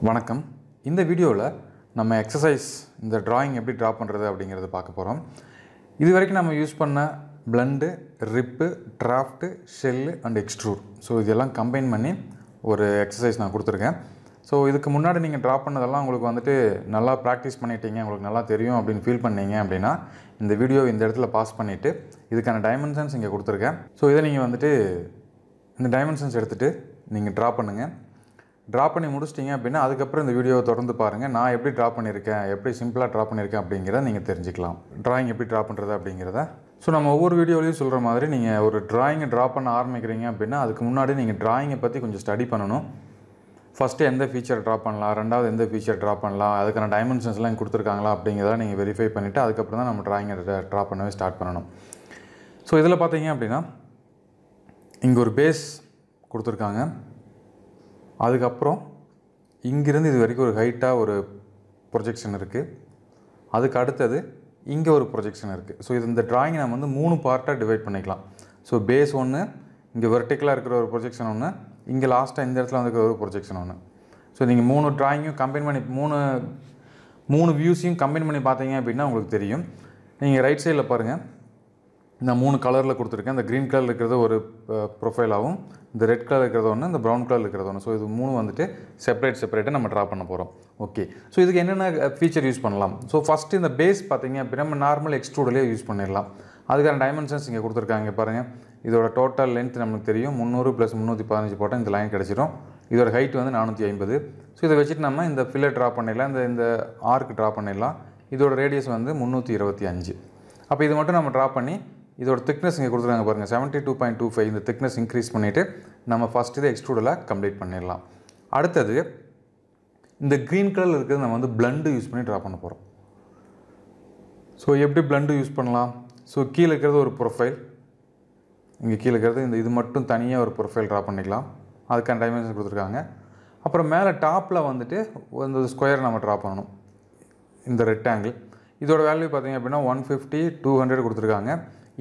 வணக்கம். இந்த வீடியோவில் நம்ம எக்ஸசைஸ் இந்த டிராயிங் எப்படி ட்ரா பண்ணுறது அப்படிங்கிறத பார்க்க போகிறோம். இது வரைக்கும் நம்ம யூஸ் பண்ண blend, ரிப்பு, drought, shell and extrude. So இதெல்லாம் கம்பைன் பண்ணி ஒரு எக்ஸசைஸ் நான் கொடுத்துருக்கேன். ஸோ இதுக்கு முன்னாடி நீங்கள் ட்ரா பண்ணதெல்லாம் உங்களுக்கு வந்துட்டு நல்லா ப்ராக்டிஸ் பண்ணிட்டீங்க, உங்களுக்கு நல்லா தெரியும் அப்படின்னு ஃபீல் பண்ணீங்க அப்படின்னா இந்த வீடியோ இந்த இடத்துல பாஸ் பண்ணிவிட்டு இதுக்கான டைமென்ஷன்ஸ் இங்கே கொடுத்துருக்கேன். ஸோ இதை நீங்கள் வந்துட்டு இந்த டைமென்ஷன்ஸ் எடுத்துகிட்டு நீங்கள் ட்ரா பண்ணுங்கள். ட்ரா பண்ணி முடிச்சிட்டிங்க அப்படின்னா அதுக்கப்புறம் இந்த வீடியோவை தொடர்ந்து பாருங்கள். நான் எப்படி ட்ரா பண்ணியிருக்கேன், எப்படி சிம்பிளாக ட்ரா பண்ணியிருக்கேன் அப்படிங்கிறத நீங்கள் தெரிஞ்சுக்கலாம். ட்ராயிங் எப்படி ட்ரா பண்ணுறது அப்படிங்கிறத. ஸோ நம்ம ஒவ்வொரு வீடியோலையும் சொல்கிற மாதிரி நீங்கள் ஒரு ட்ராயிங்கை ட்ரா பண்ண ஆரம்பிக்கிறீங்க அப்படின்னா அதுக்கு முன்னாடி நீங்கள் ட்ராயிங்கை பற்றி கொஞ்சம் ஸ்டடி பண்ணணும். ஃபஸ்ட்டு எந்த ஃபீச்சர் ட்ரா பண்ணலாம், ரெண்டாவது எந்த ஃபீச்சர் ட்ரா பண்ணலாம், அதுக்கான டைமென்ஷன்ஸ்லாம் கொடுத்துருக்காங்களா அப்படிங்கிறத நீங்கள் வெரிஃபை பண்ணிவிட்டு அதுக்கப்புறம் தான் நம்ம ட்ராயிங்கை ட்ரா பண்ணவே ஸ்டார்ட் பண்ணணும். ஸோ இதில் பார்த்தீங்க அப்படின்னா இங்கே ஒரு பேஸ் கொடுத்துருக்காங்க. அதுக்கப்புறம் இங்கிருந்து இது வரைக்கும் ஒரு ஹைட்டாக ஒரு ப்ரொஜெக்ஷன் இருக்குது. அதுக்கு அடுத்தது இங்கே ஒரு ப்ரொஜெக்ஷன் இருக்குது. ஸோ இது இந்த ட்ராயிங்கை நம்ம வந்து 3 பார்ட்டாக டிவைட் பண்ணிக்கலாம். ஸோ பேஸ் ஒன்று, இங்கே வெர்டிக்கலாக இருக்கிற ஒரு ப்ரொஜெக்ஷன் ஒன்று, இங்கே லாஸ்ட்டாக இந்த இடத்துல வந்துருக்கிற ஒரு ப்ரொஜெக்ஷன் ஒன்று. ஸோ நீங்கள் 3 ட்ராயிங்கும் கம்பைன் பண்ணி மூணு வியூஸையும் கம்பைன் பண்ணி பார்த்தீங்க அப்படின்னா உங்களுக்கு தெரியும். நீங்கள் ரைட் சைடில் பாருங்கள், நான் 3 கலரில் கொடுத்துருக்கேன். இந்த க்ரீன் கலர் இருக்கிறது ஒரு ப்ரொஃபைலாகவும், இந்த ரெட் கலர் இருக்கிறது ஒன்று, இந்த ப்ரௌன் கலர் இருக்கிறது ஒன்று. ஸோ இது 3 வந்துட்டு செப்பரேட்டாக நம்ம ட்ரா பண்ண போகிறோம். ஓகே, ஸோ இதுக்கு என்னென்ன ஃபீச்சர் யூஸ் பண்ணலாம். ஸோ ஃபஸ்ட்டு இந்த பேஸ் பார்த்தீங்க அப்படின்னா நம்ம நார்மல் எக்ஸ்ட்ரூட்லேயே யூஸ் பண்ணிடலாம். அதுக்கான டைமென்ஷன்ஸ் இங்கே கொடுத்துருக்காங்க பாருங்கள். இதோட டோட்டல் லென்த் நமக்கு தெரியும், 300 + 315 போட்டால் இந்த லைன் கிடச்சிரும். இதோட ஹைட் வந்து 450. ஸோ இதை வச்சுட்டு நம்ம இந்த ஃபில்லர் ட்ரா பண்ணிடலாம், இந்த ஆர்க் ட்ரா பண்ணிடலாம். இதோட ரேடியஸ் வந்து 325. அப்போ இது மட்டும் நம்ம ட்ரா பண்ணி இதோட திக்னஸ் இங்கே கொடுத்துருக்காங்க பாருங்கள், 72.25. இந்த திக்னஸ் இன்க்ரீஸ் பண்ணிவிட்டு நம்ம ஃபஸ்ட்டு இதை எக்ஸ்ட்ரூடில் கம்ப்ளீட் பண்ணிடலாம். அடுத்தது இந்த க்ரீன் கலரில் இருக்கிறது நம்ம வந்து பிளண்டு யூஸ் பண்ணி ட்ரா பண்ண போகிறோம். ஸோ எப்படி பிளண்டு யூஸ் பண்ணலாம். ஸோ கீழே இருக்கிறது ஒரு ப்ரொஃபைல், இங்கே கீழே இருக்கிறது இது மட்டும் தனியாக ஒரு ப்ரொஃபைல் ட்ரா பண்ணிக்கலாம். அதுக்கான டைமென்ஷன் கொடுத்துருக்காங்க. அப்புறம் மேலே டாப்பில் வந்துட்டு இந்த ஸ்கொயர் நம்ம ட்ரா பண்ணணும். இந்த ரெக்டாங்கிள் இதோட வேல்யூ பார்த்திங்க அப்படின்னா 150, 200 கொடுத்துருக்காங்க.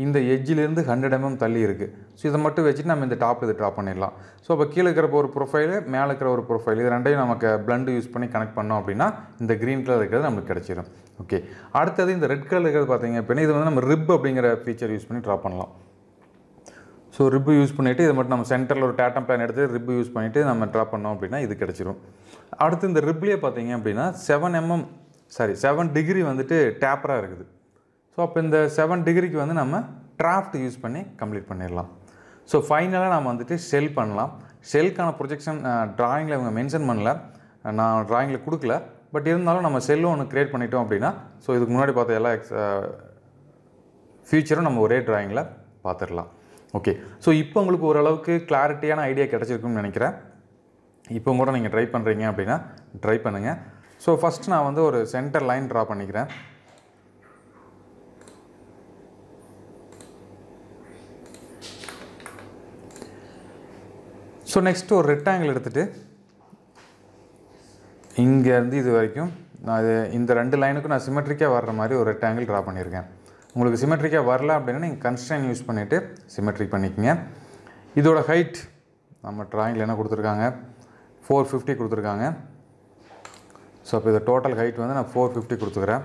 இந்த எட்ஜிலேருந்து 100 mm தள்ளி இருக்குது. ஸோ இதை மட்டும் வச்சுட்டு நம்ம இந்த டாப் இது ட்ரா பண்ணிடலாம். ஸோ அப்போ கீழே இருக்கிற ஒரு ப்ரொஃபைலு, மேலே இருக்கிற ஒரு ப்ரொஃபைல், இது ரெண்டையும் நமக்கு பிளண்டு யூஸ் பண்ணி கனெக்ட் பண்ணோம் அப்படின்னா இந்த க்ரீன் கலர் இருக்கிறது நமக்கு கிடச்சிடும். ஓகே, அடுத்தது இந்த ரெட் கலர் இருக்கிறது பார்த்திங்க அப்படின்னா இது வந்து நம்ம ரிப் அப்படிங்கிற ஃபீச்சர் யூஸ் பண்ணி ட்ரா பண்ணலாம். ஸோ ரிப்பு யூஸ் பண்ணிவிட்டு இதை மட்டும் நம்ம சென்டரில் ஒரு டேட்டம் பிளான் எடுத்து ரிப்பு யூஸ் பண்ணிவிட்டு நம்ம ட்ரா பண்ணோம் அப்படின்னா இது கிடச்சிரும். அடுத்து இந்த ரிப்லேயே பார்த்திங்க அப்படின்னா 7 டிகிரி வந்துட்டு டேப்பராக இருக்குது. ஸோ அப்போ இந்த 7 டிகிரிக்கு வந்து நம்ம டிராஃப்ட் யூஸ் பண்ணி கம்ப்ளீட் பண்ணிடலாம். ஸோ ஃபைனலாக நம்ம வந்துட்டு ஷெல் பண்ணலாம். ஷெல்க்கான ப்ரொஜெக்ஷன் ட்ராயிங்கில் இவங்க மென்ஷன் பண்ணல, நான் ட்ராயிங்கில் கொடுக்கல. பட் இருந்தாலும் நம்ம ஷெல்லும் ஒன்று க்ரியேட் பண்ணிட்டோம் அப்படின்னா ஸோ இதுக்கு முன்னாடி பார்த்த எல்லா ஃபியூச்சரும் நம்ம ஒரே ட்ராயிங்கில் பார்த்துடலாம். ஓகே, ஸோ இப்போ உங்களுக்கு ஓரளவுக்கு கிளாரிட்டியான ஐடியா கிடச்சிருக்குன்னு நினைக்கிறேன். இப்போ கூட நீங்கள் ட்ரை பண்ணுறீங்க அப்படின்னா ட்ரை பண்ணுங்கள். ஸோ ஃபஸ்ட்டு நான் வந்து ஒரு சென்டர் லைன் ட்ரா பண்ணிக்கிறேன். ஸோ நெக்ஸ்ட்டு ஒரு ரெக்டாங்கிள் எடுத்துகிட்டு இங்கேருந்து இது வரைக்கும் நான் இந்த 2 லைனுக்கும் நான் சிமெட்ரிக்காக வர்ற மாதிரி ஒரு ரெக்டாங்கிள் ட்ரா பண்ணியிருக்கேன். உங்களுக்கு சிமெட்ரிக்காக வரல அப்படின்னா நீங்கள் கன்ஸ்ட்ரெயின் யூஸ் பண்ணிவிட்டு சிமெட்ரிக் பண்ணிக்கோங்க. இதோட ஹைட் நம்ம ட்ராயிங்கில் என்ன கொடுத்துருக்காங்க, 450 கொடுத்துருக்காங்க. ஸோ அப்போ இது டோட்டல் ஹைட் வந்து நான் 450 கொடுத்துக்கிறேன்.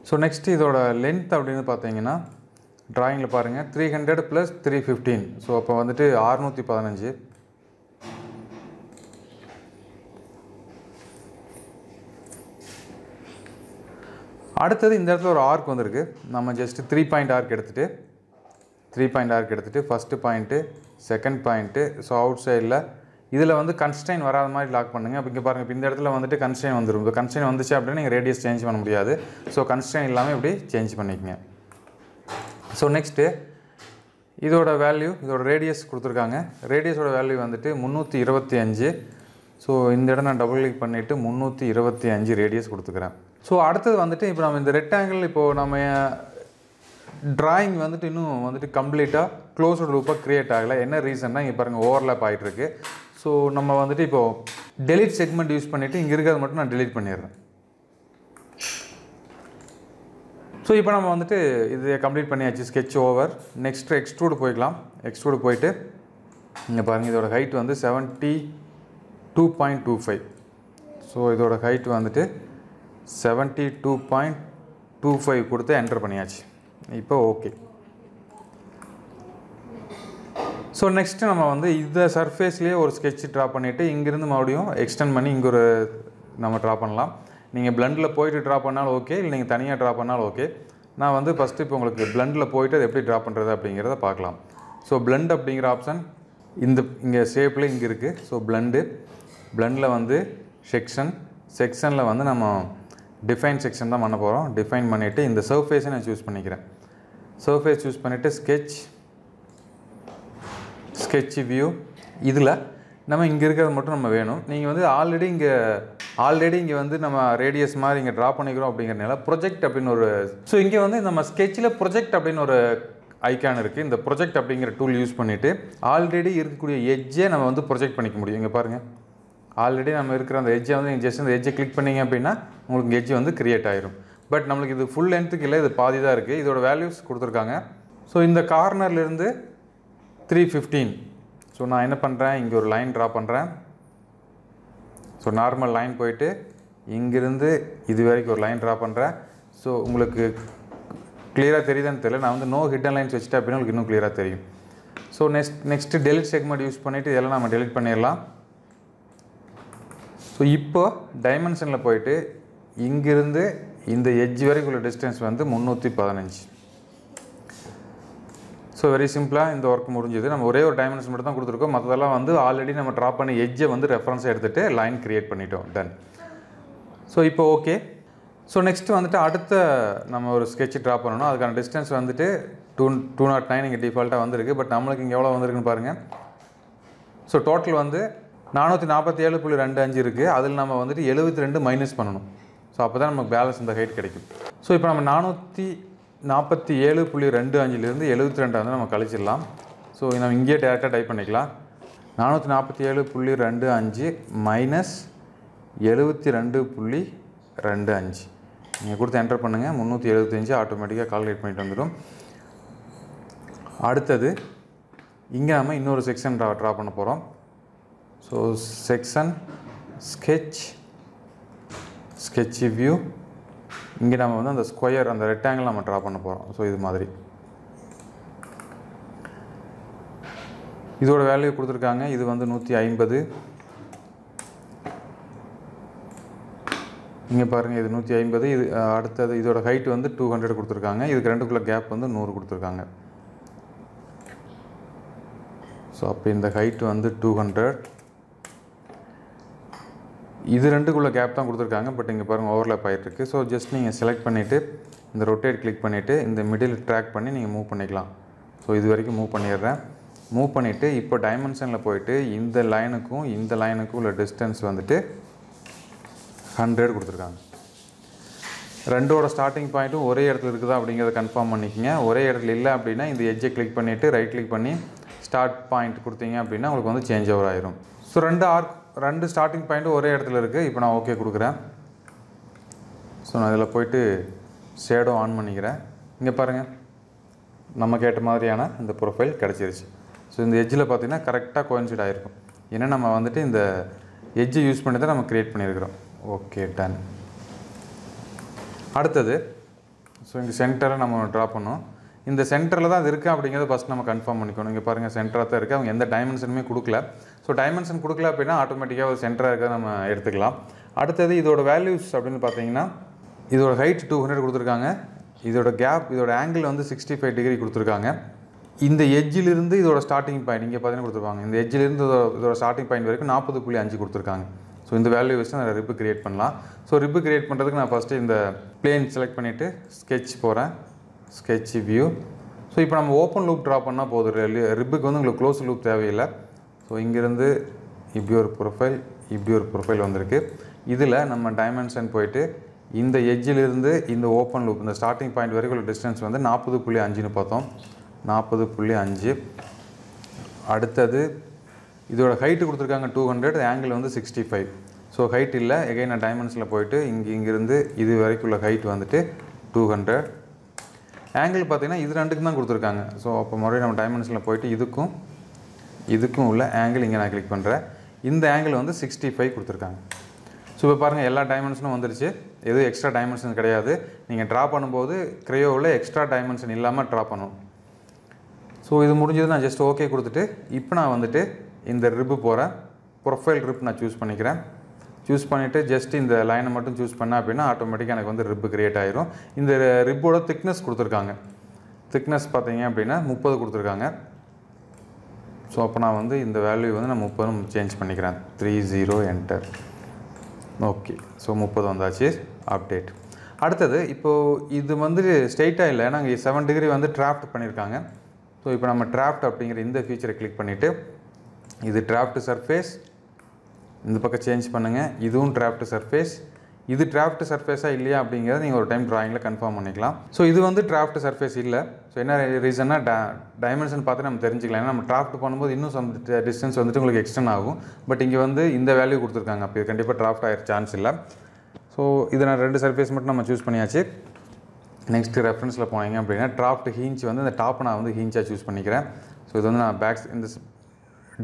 ஸோ நெக்ஸ்ட்டு இதோட லென்த் அப்படின்னு பார்த்தீங்கன்னா ட்ராயிங்கில் பாருங்கள் 300 + 315. ஸோ அப்போ வந்துட்டு 615. அடுத்தது இந்த இடத்துல ஒரு ஆர்க் வந்திருக்கு. நம்ம ஜஸ்ட்டு 3 பாயிண்ட் ஆர்க் எடுத்துகிட்டு first point, second point. So out சைடில் இதில் வந்து கன்ஸ்ட்ரெயின் வராத மாதிரி லாக் பண்ணுங்கள். அப்போ இங்கே பாருங்கள், இப்போ இந்த இடத்துல வந்துட்டு கன்ஸ்ட்ரெயின் வந்துடும். இப்போ கன்ஸ்ட்ரெயின் வந்துச்சு அப்படின்னா நீங்கள் ரேடியஸ் சேஞ்ச் பண்ண முடியாது. ஸோ கன்ஸ்ட்ரெயின் இல்லாமல் இப்படி சேஞ்ச் பண்ணிக்கங்க. ஸோ நெக்ஸ்ட்டு இதோட வேல்யூ, இதோட ரேடியஸ் கொடுத்துருக்காங்க. ரேடியஸோட வேல்யூ வந்துட்டு 325. ஸோ இந்த இடம் நான் டபுள் கிளிக் பண்ணிவிட்டு 325 ரேடியஸ் கொடுத்துக்கிறேன். ஸோ அடுத்தது வந்துட்டு இப்போ நம்ம இந்த ரெக்டாங்கிள் இப்போது நம்ம ட்ராயிங் வந்துட்டு இன்னும் வந்துட்டு கம்ப்ளீட்டாக க்ளோஸ்டு லூப்பாக க்ரியேட் ஆகலை. என்ன ரீசன்னா இங்கே பாருங்கள் ஓவர்லேப் ஆகிட்டுருக்கு. ஸோ நம்ம வந்துட்டு இப்போது டெலிட் செக்மெண்ட் யூஸ் பண்ணிவிட்டு இங்கே இருக்கிறது மட்டும் நான் டெலிட் பண்ணிடுறேன். ஸோ இப்போ நம்ம வந்துட்டு இது கம்ப்ளீட் பண்ணியாச்சு, ஸ்கெட்ச் ஓவர். நெக்ஸ்ட்டு எக்ஸ்ட்ரூடு போய்க்கலாம். எக்ஸ்ட்ரூடு போயிட்டு இங்கே பாருங்கள், இதோட ஹைட் வந்து 70 2.25. ஸோ இதோட ஹைட் வந்துட்டு 72.25 கொடுத்து என்டர் பண்ணியாச்சு. இப்போ ஓகே. ஸோ நெக்ஸ்ட்டு நம்ம வந்து இந்த சர்ஃபேஸ்லேயே ஒரு ஸ்கெட்ச் ட்ரா பண்ணிவிட்டு இங்கேருந்து மறுபடியும் எக்ஸ்டெண்ட் பண்ணி இங்கே ஒரு நம்ம ட்ரா பண்ணலாம். நீங்கள் பிளண்டில் போயிட்டு ட்ரா பண்ணாலும் ஓகே, இல்லை நீங்கள் தனியாக ட்ரா பண்ணாலும் ஓகே. நான் வந்து ஃபஸ்ட்டு இப்போ உங்களுக்கு பிளண்டில் போயிட்டு அது எப்படி ட்ரா பண்ணுறது அப்படிங்கிறத பார்க்கலாம். ஸோ பிளண்ட் அப்படிங்கிற ஆப்ஷன் இங்கே ஷேப்பில் இங்கே இருக்குது. ஸோ பிளண்டில் வந்து செக்ஷனில் வந்து நம்ம டிஃபைன் செக்ஷன் தான் பண்ண போகிறோம். டிஃபைன் பண்ணிவிட்டு இந்த சர்ஃபேஸை நான் சூஸ் பண்ணிக்கிறேன். சர்ஃபேஸ் சூஸ் பண்ணிவிட்டு ஸ்கெட்ச் வியூ. இதில் நம்ம இங்கே இருக்கிறது மட்டும் நம்ம வேணும். நீங்கள் வந்து ஆல்ரெடி இங்கே வந்து நம்ம ரேடியஸ் மாதிரி இங்கே ட்ரா பண்ணிக்கிறோம் அப்படிங்கிறனால ப்ரொஜெக்ட் அப்படின்னு ஒரு இங்கே வந்து நம்ம ஸ்கெட்சில் ப்ரொஜெக்ட் அப்படின்னு ஒரு ஐக்கான் இருக்குது. இந்த ப்ரொஜெக்ட் அப்படிங்கிற டூல் யூஸ் பண்ணிவிட்டு ஆல்ரெடி இருக்கக்கூடிய எட்ஜை நம்ம வந்து ப்ரொஜெக்ட் பண்ணிக்க முடியும். இங்கே பாருங்கள், ஆல்ரெடி நம்ம இருக்கிற அந்த எட்ஜை வந்து நீங்கள் ஜஸ்ட் அந்த எட்ஜை கிளிக் பண்ணிங்க அப்படின்னா உங்களுக்கு எட்ஜ் வந்து க்ரியேட் ஆகிரும். பட் நம்மளுக்கு இது ஃபுல் லென்த்துக்கு இல்லை, இது பாதி தான் இருக்குது. இதோட வேல்யூஸ் கொடுத்துருக்காங்க. ஸோ இந்த கார்னர்லேருந்து 315. ஸோ நான் என்ன பண்ணுறேன், இங்கே ஒரு லைன் ட்ரா பண்ணுறேன். ஸோ நார்மல் லைன் போயிட்டு இங்கிருந்து இது வரைக்கும் ஒரு லைன் ட்ரா பண்ணுறேன். ஸோ உங்களுக்கு கிளியராக தெரியுதான்னு தெரியல. நான் வந்து நோ ஹிடன் லைன்ஸ் வச்சுட்டேன் அப்படின்னா உங்களுக்கு இன்னும் கிளியராக தெரியும். So next delete segment use பண்ணிவிட்டு இதெல்லாம் நம்ம டெலிட் பண்ணிடலாம். ஸோ இப்போ டைமென்ஷனில் போயிட்டு இங்கிருந்து இந்த எட்ஜ் வரைக்கும் உள்ள டிஸ்டன்ஸ் வந்து 315. ஸோ வெரி சிம்பிளாக இந்த ஒர்க் முடிஞ்சது. நம்ம ஒரே ஒரு டைமென்ஷன் மட்டும் தான் கொடுத்துருக்கோம். மற்றதெல்லாம் வந்து ஆல்ரெடி நம்ம ட்ரா பண்ணி எட்ஜை வந்து ரெஃபரன்ஸாக எடுத்துகிட்டு லைன் க்ரியேட் பண்ணிட்டோம். டன். ஸோ இப்போ ஓகே. ஸோ நெக்ஸ்ட்டு வந்துட்டு அடுத்த நம்ம ஒரு ஸ்கெட்ச் ட்ரா பண்ணணும். அதுக்கான டிஸ்டன்ஸ் வந்துட்டு 209 இங்கே டிஃபால்ட்டாக வந்திருக்கு. பட் நம்மளுக்கு இங்கே எவ்வளோ வந்திருக்குன்னு பாருங்கள். ஸோ டோட்டல் வந்து 447.25 இருக்குது. அதில் நம்ம வந்துட்டு 72 மைனஸ் பண்ணணும். ஸோ அப்போ தான் நமக்கு பேலன்ஸ் இந்த ஹைட் கிடைக்கும். ஸோ இப்போ நம்ம 447.25 72 வந்து நம்ம கழிச்சிடலாம். ஸோ நம்ம இங்கேயே டேரெக்டாக டைப் பண்ணிக்கலாம். 447.25 மைனஸ் 72.25 நீங்கள் கொடுத்து என்டர் பண்ணுங்கள். 375 ஆட்டோமேட்டிக்காக கால்குலேட் பண்ணிட்டு வந்துடும். அடுத்தது இங்கே நம்ம இன்னொரு செக்ஷன் ட்ரா பண்ண போகிறோம். So section sketch view. இங்கே நம்ம வந்து அந்த ஸ்கொயர் அந்த ரெக்டாங்கிள் நம்ம ட்ரா பண்ண போகிறோம். ஸோ இது மாதிரி இதோட வேல்யூ கொடுத்துருக்காங்க. இது வந்து 150. இங்கே பாருங்கள், இது 150. இது அடுத்தது இதோட ஹைட் வந்து 200 கொடுத்துருக்காங்க. இதுக்கு ரெண்டுக்குள்ள கேப் வந்து 100 கொடுத்துருக்காங்க. ஸோ அப்போ இந்த ஹைட் வந்து 200. இது ரெண்டுக்குள்ள கேப் தான் கொடுத்துருக்காங்க. பட் இங்கே பாருங்கள் ஓவர்லேப் ஆகிட்டுருக்கு. ஸோ ஜஸ்ட் நீங்கள் செலக்ட் பண்ணிவிட்டு இந்த ரொட்டேட் கிளிக் பண்ணிவிட்டு இந்த மிடில் ட்ராக் பண்ணி நீங்கள் மூவ் பண்ணிக்கலாம். ஸோ இது வரைக்கும் மூவ் பண்ணிடுறேன். மூவ் பண்ணிவிட்டு இப்போ டைமென்ஷனில் போயிட்டு இந்த லைனுக்கும் உள்ள டிஸ்டன்ஸ் வந்துட்டு 100 கொடுத்துருக்காங்க. ரெண்டோட ஸ்டார்டிங் பாயிண்ட்டும் ஒரே இடத்துல இருக்குதா அப்படிங்கிறத கன்ஃபார்ம் பண்ணிக்கோங்க. ஒரே இடத்துல இல்லை அப்படின்னா இந்த எட்ஜை கிளிக் பண்ணிவிட்டு ரைட் கிளிக் பண்ணி ஸ்டார்ட் பாயிண்ட் கொடுத்தீங்க அப்படின்னா உங்களுக்கு வந்து சேஞ்ச் ஓவர் ஆயிரும். ஸோ ரெண்டு ஸ்டார்டிங் பாயிண்ட்டும் ஒரே இடத்துல இருக்குது. இப்போ நான் ஓகே கொடுக்குறேன். ஸோ நான் இதில் போயிட்டு ஷேடோ ஆன் பண்ணிக்கிறேன். இங்கே பாருங்கள், நம்ம கேட்ட மாதிரியான இந்த ப்ரொஃபைல் கிடச்சிருச்சு. ஸோ இந்த எட்ஜில் பார்த்திங்கன்னா கரெக்டாக கோயின்சைட் ஆகிருக்கும். ஏன்னா நம்ம வந்துட்டு இந்த எட்ஜை யூஸ் பண்ணி தான் நம்ம க்ரியேட் பண்ணியிருக்கிறோம். Okay, ton. அடுத்தது ஸோ இங்கே சென்டரை நம்ம ட்ரா பண்ணோம். இந்த சென்டரில் தான் அது இருக்குது அப்படிங்கிறத ஃபஸ்ட் நம்ம கன்ஃபார்ம் பண்ணிக்கணும். இங்கே பாருங்கள், சென்டராக தான் இருக்குது. அவங்க எந்த டைமென்ஷனுமே கொடுக்கல. ஸோ டைமென்ஷன் கொடுக்கல அப்படின்னா ஆட்டோமேட்டிக்காக ஒரு சென்டராக இருக்கிறத நம்ம எடுத்துக்கலாம். அடுத்தது இதோட வேல்யூஸ் அப்படின்னு பார்த்தீங்கன்னா இதோட ஹைட் 200 கொடுத்துருக்காங்க. இதோட கேப், இதோட ஆங்கிள் வந்து 65 டிகிரி கொடுத்துருக்காங்க. இந்த எட்ஜிலிருந்து இதோட ஸ்டார்டிங் பாயிண்ட் இங்கே பார்த்தீங்கன்னா கொடுத்துருப்பாங்க. இந்த எட்ஜிலிருந்து இதோட ஸ்டார்டிங் பாயிண்ட் வரைக்கும் 40.5 கொடுத்துருக்காங்க. ஸோ இந்த வேல்யூ வச்சு நான் ரிப்பு கிரியேட் பண்ணலாம். ஸோ ரிப்பு கிரியேட் பண்ணுறதுக்கு நான் ஃபஸ்ட்டு இந்த பிளேன் செலக்ட் பண்ணிவிட்டு ஸ்கெட்ச் போகிறேன். Sketch view. ஸோ இப்போ நம்ம ஓப்பன் லூப் ட்ரா பண்ணால் போதும். ரிப்புக்கு வந்து உங்களுக்கு க்ளோஸ் லூப் தேவையில்லை. ஸோ இங்கேருந்து இப்படி ஒரு ப்ரொஃபைல் வந்திருக்கு. இதில் நம்ம டைமென்ஷன் போயிட்டு இந்த எட்ஜிலிருந்து இந்த ஓப்பன் லூப் இந்த ஸ்டார்டிங் பாயிண்ட் வரைக்கும் உள்ள டிஸ்டன்ஸ் வந்து 40.5ன்னு பார்த்தோம். 40.5. அடுத்தது இதோட ஹைட்டு கொடுத்துருக்காங்க 200, ஆங்கிள் வந்து 65. ஸோ ஹைட் இல்லை. எகைன் நான் டைமென்ஷனில் போயிட்டு இங்கேருந்து இது வரைக்கும் உள்ள ஹைட் வந்துட்டு 200. ஆங்கிள் பார்த்திங்கன்னா இது ரெண்டுக்கும் தான் கொடுத்துருக்காங்க. ஸோ அப்போ மறுபடியும் நம்ம டைமென்ஷனில் போயிட்டு இதுக்கும் உள்ள ஆங்கிள் இங்கே நான் கிளிக் பண்ணுறேன். இந்த ஆங்கிள் வந்து 65 கொடுத்துருக்காங்க. ஸோ இப்போ பாருங்கள் எல்லா டைமென்ஷனும் வந்துருச்சு. எதுவும் எக்ஸ்ட்ரா டைமென்ஷன் கிடையாது. நீங்கள் ட்ரா பண்ணும்போது க்ரையோவில் எக்ஸ்ட்ரா டைமென்ஷன் இல்லாமல் ட்ரா பண்ணணும். ஸோ இது முடிஞ்சது. நான் ஜஸ்ட் ஓகே கொடுத்துட்டு இப்போ நான் வந்துட்டு இந்த ரிப்பு போகிறேன். ப்ரொஃபைல் ரிப் நான் சூஸ் பண்ணிக்கிறேன். சூஸ் பண்ணிவிட்டு ஜஸ்ட் இந்த லைனை மட்டும் சூஸ் பண்ணேன் அப்படின்னா ஆட்டோமேட்டிக்காக எனக்கு வந்து ரிப்பு க்ரியேட் ஆயிரும். இந்த ரிப்போட திக்னஸ் கொடுத்துருக்காங்க. திக்னஸ் பார்த்தீங்க அப்படின்னா 30 கொடுத்துருக்காங்க. ஸோ அப்போ நான் வந்து இந்த வேல்யூ வந்து நான் 30 சேஞ்ச் பண்ணிக்கிறேன். 30 என்டர். ஓகே. ஸோ 30 வந்தாச்சு. அப்டேட். அடுத்தது இப்போது இது வந்து ஸ்ட்ரெயிட்டாக இல்லை, நாங்கள் 7 டிகிரி வந்து டிராஃப்ட் பண்ணியிருக்காங்க. ஸோ இப்போ நம்ம டிராஃப்ட் அப்படிங்கிற இந்த ஃபீச்சரை கிளிக் பண்ணிவிட்டு இது டிராஃப்ட் சர்ஃபேஸ் இந்த பக்கம் சேஞ்ச் பண்ணுங்கள். இதுவும் டிராஃப்ட் சர்ஃபேஸ். இது டிராஃப்ட் சர்ஃபேஸாக இல்லையா அப்படிங்கிறத நீங்கள் ஒரு டைம் ட்ராயிங்கில் கன்ஃபார்ம் பண்ணிக்கலாம். ஸோ இது வந்து டிராஃப்ட் சர்ஃபேஸ் இல்லை. ஸோ என்ன ரீசன்னா டைமென்ஷன் பார்த்து நம்ம தெரிஞ்சுக்கலாம். ஏன்னா நம்ம டிராஃப்ட் பண்ணும்போது இன்னும் சம் டிஸ்டன்ஸ் வந்துட்டு உங்களுக்கு எக்ஸ்டெண்ட் ஆகும். பட் இங்கே வந்து இந்த வேல்யூ கொடுத்துருக்காங்க. அப்போ இது கண்டிப்பாக டிராஃப்ட் ஆகிற சான்ஸ் இல்லை. ஸோ இதை நான் 2 சர்ஃபேஸ் மட்டும் நம்ம சூஸ் பண்ணியாச்சு. நெக்ஸ்ட்டு ரெஃபரன்ஸில் போனீங்க அப்படின்னா டிராஃப்ட் ஹீஞ்ச் வந்து இந்த டாப்பை நான் வந்து ஹீஞ்சாக சூஸ் பண்ணிக்கிறேன். ஸோ இது வந்து நான் பேக்ஸ் இந்த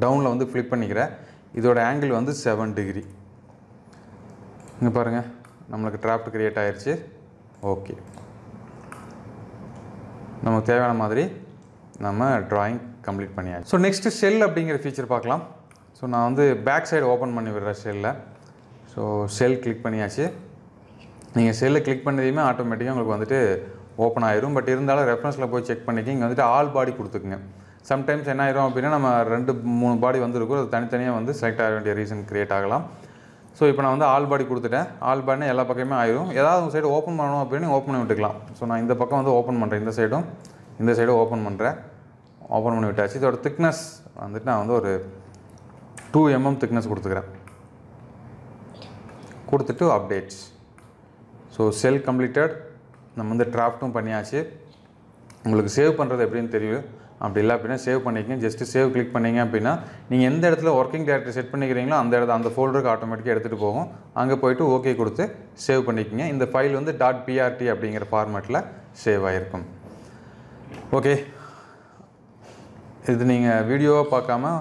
டவுனில் வந்து ஃப்ளிப் பண்ணிக்கிறேன். இதோட ஆங்கிள் வந்து 7 டிகிரி. இங்கே பாருங்கள் நம்மளுக்கு டிராஃப்ட் க்ரியேட் ஆயிடுச்சு. ஓகே. நமக்கு தேவையான மாதிரி நம்ம ட்ராயிங் கம்ப்ளீட் பண்ணியாச்சு. ஸோ நெக்ஸ்ட்டு ஷெல் அப்படிங்கிற ஃபீச்சர் பார்க்கலாம். ஸோ நான் வந்து பேக் சைடு ஓப்பன் பண்ணி விடுறேன் ஷெல்லில். ஸோ ஷெல் கிளிக் பண்ணியாச்சு. நீங்கள் ஷெல்லை கிளிக் பண்ணதையுமே ஆட்டோமேட்டிக்காக உங்களுக்கு வந்துட்டு ஓப்பன் ஆயிரும். பட் இருந்தாலும் ரெஃபரன்ஸில் போய் செக் பண்ணிக்க. இங்கே வந்துட்டு ஆல் பாடி கொடுத்துக்குங்க. சம்டைம்ஸ் என்ன ஆயிரும் அப்படின்னா நம்ம 2-3 பாடி வந்துருக்கும். அது தனித்தனியாக வந்து செலக்ட் ஆக வேண்டிய ரீசன் க்ரியேட் ஆகலாம். ஸோ இப்போ நான் வந்து ஆல் பாடி கொடுத்துட்டேன். ஆல் பாடினா எல்லா பக்கமே ஆயிரும். ஏதாவது ஒரு சைடு ஓப்பன் பண்ணணும் அப்படின்னு ஓப்பன் பண்ணி விட்டுக்கலாம். ஸோ நான் இந்த பக்கம் வந்து ஓப்பன் பண்ணுறேன். இந்த சைடும் ஓப்பன் பண்ணுறேன். ஓப்பன் பண்ணி விட்டாச்சு. இதோட திக்னஸ் வந்துட்டு நான் வந்து ஒரு 2 mm திக்னஸ் கொடுத்துக்கிறேன். கொடுத்துட்டு அப்டேட்ஸ். ஸோ செல் கம்ப்ளீட்டட். நம்ம வந்து டிராஃப்ட்டும் பண்ணியாச்சு. உங்களுக்கு சேவ் பண்ணுறது எப்படின்னு தெரியும். அப்படி இல்லை அப்படின்னா சேவ் பண்ணிக்கங்க. ஜஸ்ட்டு சேவ் கிளிக் பண்ணிங்க அப்படின்னா நீங்கள் எந்த இடத்துல ஒர்க்கிங் டைரக்டரி செட் பண்ணிக்கிறீங்களோ அந்த ஃபோல்டருக்கு ஆட்டோமேட்டிக்காக எடுத்துகிட்டு போகும். அங்கே போய்ட்டு ஓகே கொடுத்து சேவ் பண்ணிக்கங்க. இந்த ஃபைல் வந்து .prt அப்படிங்கிற ஃபார்மேட்டில் சேவ் ஆகிருக்கும். ஓகே. இது நீங்கள் வீடியோவாக பார்க்காம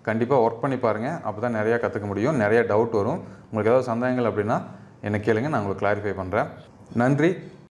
கண்டிப்பாக ஒர்க் பண்ணி பாருங்கள். அப்போ தான் நிறையா கற்றுக்க முடியும். நிறையா டவுட் வரும். உங்களுக்கு ஏதாவது சந்தேகங்கள் அப்படின்னா என்னை கேளுங்க. நான் உங்களுக்கு கிளாரிஃபை பண்ணுறேன். நன்றி.